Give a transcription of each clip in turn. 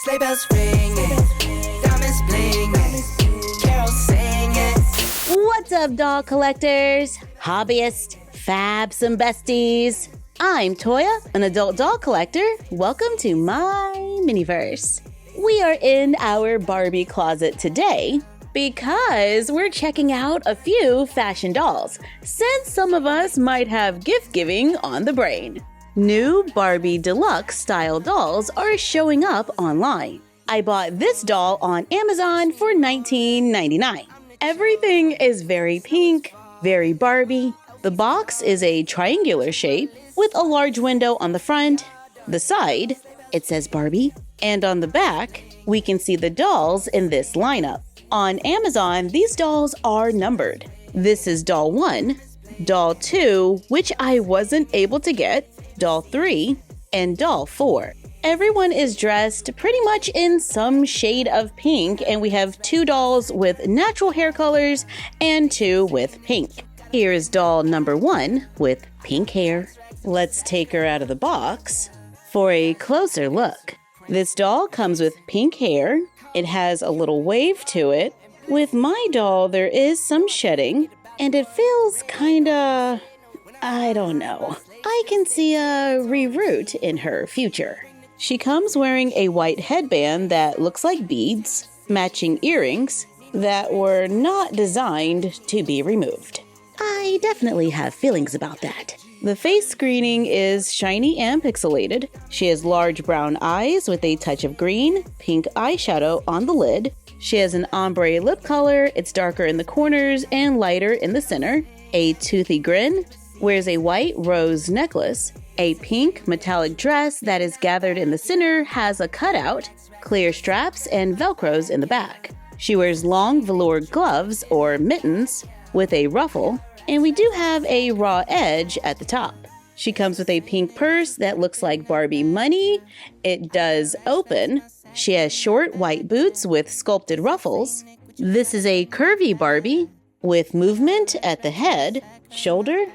Sleigh bells ringing, diamonds blinging, carols singing. What's up, doll collectors, hobbyists, fabs, and besties? I'm Toya, an adult doll collector. Welcome to my miniverse. We are in our Barbie closet today because we're checking out a few fashion dolls, since some of us might have gift giving on the brain. New Barbie Deluxe Style Dolls are showing up online. I bought this doll on Amazon for $19.99. Everything is very pink, very Barbie. The box is a triangular shape with a large window on the front, the side, it says Barbie, and on the back, we can see the dolls in this lineup. On Amazon, these dolls are numbered. This is doll 1, doll 2, which I wasn't able to get, doll 3, and doll 4. Everyone is dressed pretty much in some shade of pink, and we have 2 dolls with natural hair colors and 2 with pink. Here is doll number 1 with pink hair. Let's take her out of the box for a closer look. This doll comes with pink hair. It has a little wave to it. With my doll, there is some shedding, and it feels kinda, I don't know. I can see a reroute in her future. She comes wearing a white headband that looks like beads, matching earrings that were not designed to be removed. I definitely have feelings about that. The face screening is shiny and pixelated. She has large brown eyes with a touch of green, pink eyeshadow on the lid. She has an ombre lip color. It's darker in the corners and lighter in the center. A toothy grin. Wears a white rose necklace. A pink metallic dress that is gathered in the center has a cutout, clear straps, and velcros in the back. She wears long velour gloves or mittens with a ruffle, and we do have a raw edge at the top. She comes with a pink purse that looks like Barbie money. It does open. She has short white boots with sculpted ruffles. This is a curvy Barbie with movement at the head, shoulder,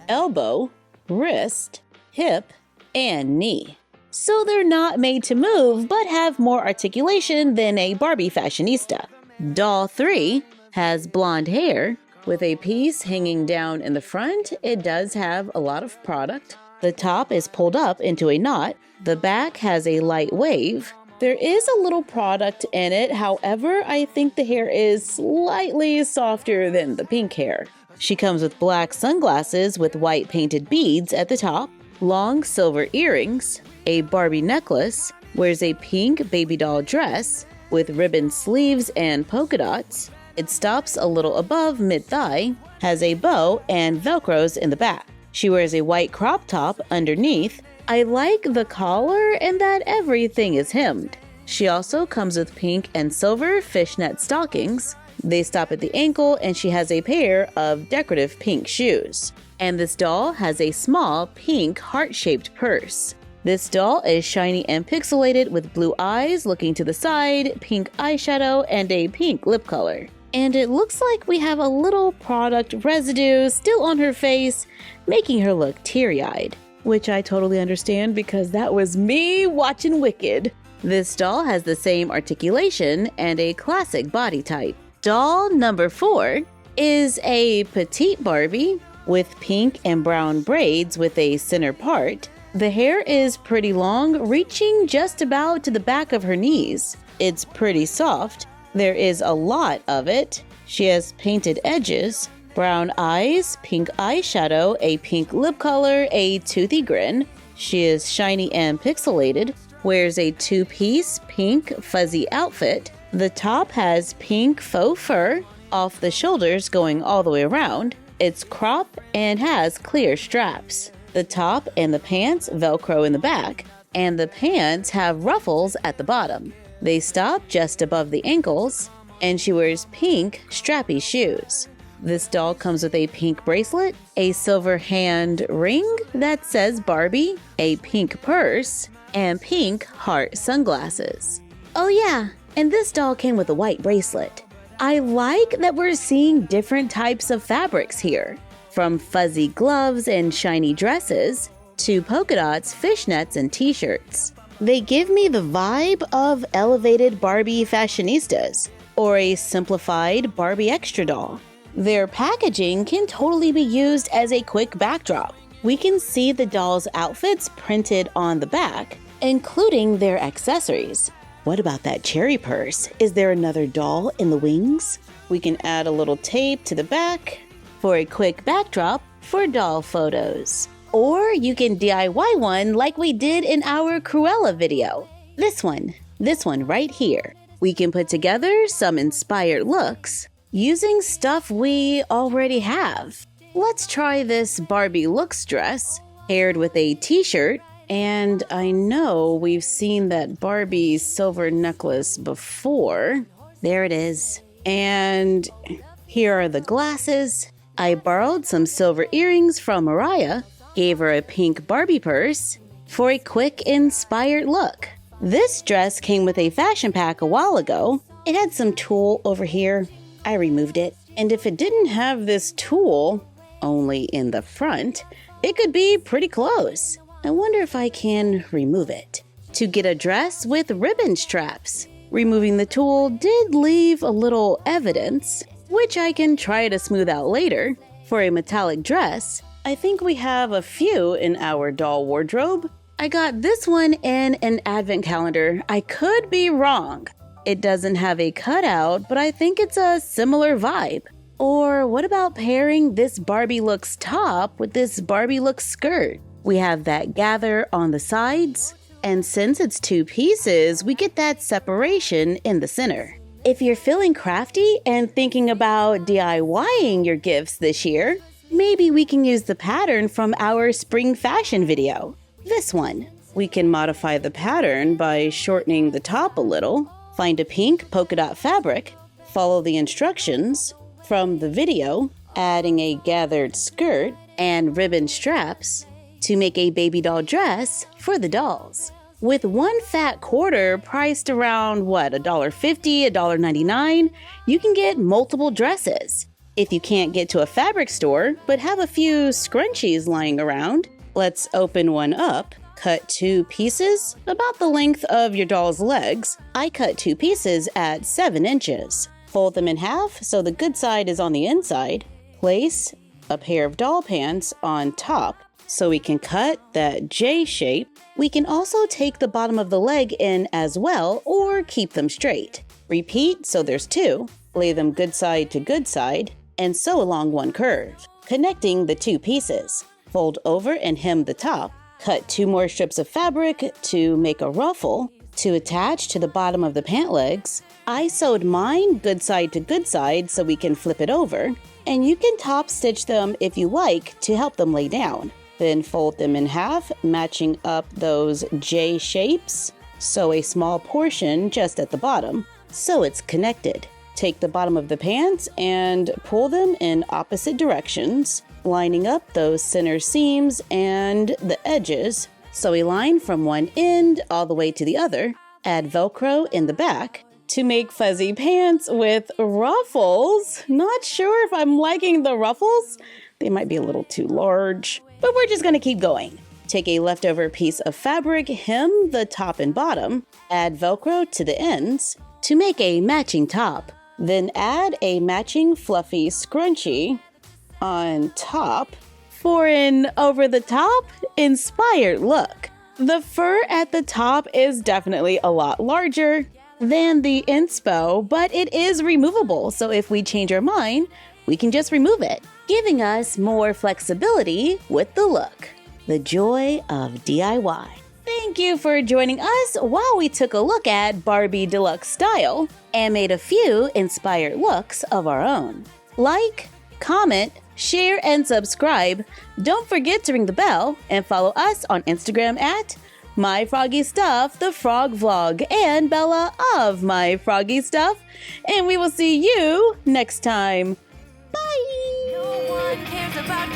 elbow, wrist, hip, and knee. So they're not made to move, but have more articulation than a Barbie fashionista. Doll 3 has blonde hair with a piece hanging down in the front. It does have a lot of product. The top is pulled up into a knot. The back has a light wave. There is a little product in it. However, I think the hair is slightly softer than the pink hair. She comes with black sunglasses with white painted beads at the top, long silver earrings, a Barbie necklace, wears a pink baby doll dress with ribbon sleeves and polka dots. It stops a little above mid-thigh, has a bow and velcros in the back. She wears a white crop top underneath. I like the collar and that everything is hemmed. She also comes with pink and silver fishnet stockings. They stop at the ankle, and she has a pair of decorative pink shoes. And this doll has a small pink heart-shaped purse. This doll is shiny and pixelated with blue eyes looking to the side, pink eyeshadow, and a pink lip color. And it looks like we have a little product residue still on her face, making her look teary-eyed. Which I totally understand because that was me watching Wicked. This doll has the same articulation and a classic body type. Doll number 4 is a petite Barbie with pink and brown braids with a center part. The hair is pretty long, reaching just about to the back of her knees. It's pretty soft. There is a lot of it. She has painted edges, brown eyes, pink eyeshadow, a pink lip color, a toothy grin. She is shiny and pixelated, wears a 2-piece pink fuzzy outfit. The top has pink faux fur off the shoulders going all the way around. It's cropped and has clear straps. The top and the pants velcro in the back, and the pants have ruffles at the bottom. They stop just above the ankles, and she wears pink strappy shoes. This doll comes with a pink bracelet, a silver hand ring that says Barbie, a pink purse, and pink heart sunglasses. Oh yeah, and this doll came with a white bracelet. I like that we're seeing different types of fabrics here, from fuzzy gloves and shiny dresses to polka dots, fishnets, and t-shirts. They give me the vibe of elevated Barbie fashionistas or a simplified Barbie extra doll. Their packaging can totally be used as a quick backdrop. We can see the doll's outfits printed on the back, including their accessories. What about that cherry purse? Is there another doll in the wings? We can add a little tape to the back for a quick backdrop for doll photos. Or you can DIY one like we did in our Cruella video. This one right here. We can put together some inspired looks using stuff we already have. Let's try this Barbie looks dress paired with a t-shirt. And I know we've seen that Barbie silver necklace before. There it is. And here are the glasses. I borrowed some silver earrings from Mariah, gave her a pink Barbie purse for a quick, inspired look. This dress came with a fashion pack a while ago. It had some tulle over here. I removed it. And if it didn't have this tulle, only in the front, it could be pretty close. I wonder if I can remove it. To get a dress with ribbon straps. Removing the tulle did leave a little evidence, which I can try to smooth out later. For a metallic dress, I think we have a few in our doll wardrobe. I got this one in an advent calendar. I could be wrong. It doesn't have a cutout, but I think it's a similar vibe. Or what about pairing this Barbie looks top with this Barbie looks skirt? We have that gather on the sides, and since it's two pieces, we get that separation in the center. If you're feeling crafty and thinking about DIYing your gifts this year, maybe we can use the pattern from our spring fashion video. This one. We can modify the pattern by shortening the top a little, find a pink polka dot fabric, follow the instructions from the video, adding a gathered skirt and ribbon straps to make a baby doll dress for the dolls. With one fat quarter priced around, $1.50, $1.99, you can get multiple dresses. If you can't get to a fabric store, but have a few scrunchies lying around, let's open one up, cut two pieces, about the length of your doll's legs. I cut two pieces at 7 inches. Fold them in half so the good side is on the inside. Place a pair of doll pants on top so we can cut that J shape. We can also take the bottom of the leg in as well or keep them straight. Repeat so there's two. Lay them good side to good side and sew along one curve, connecting the two pieces. Fold over and hem the top. Cut two more strips of fabric to make a ruffle to attach to the bottom of the pant legs. I sewed mine good side to good side so we can flip it over, and you can top stitch them if you like to help them lay down. Then fold them in half, matching up those J shapes. Sew a small portion just at the bottom so it's connected. Take the bottom of the pants and pull them in opposite directions, lining up those center seams and the edges. Sew a line from one end all the way to the other. Add Velcro in the back to make fuzzy pants with ruffles. Not sure if I'm liking the ruffles. They might be a little too large, but we're just gonna keep going. Take a leftover piece of fabric, hem the top and bottom, add Velcro to the ends to make a matching top. Then add a matching fluffy scrunchie on top for an over-the-top, inspired look. The fur at the top is definitely a lot larger than the inspo, but it is removable, so if we change our mind, we can just remove it, giving us more flexibility with the look. The joy of DIY. Thank you for joining us while we took a look at Barbie Deluxe Style and made a few inspired looks of our own. Like, comment, share, and subscribe. Don't forget to ring the bell and follow us on Instagram at MyFroggyStuff, the Frog Vlog, and Bella of MyFroggyStuff. And we will see you next time. Bye! No one cares about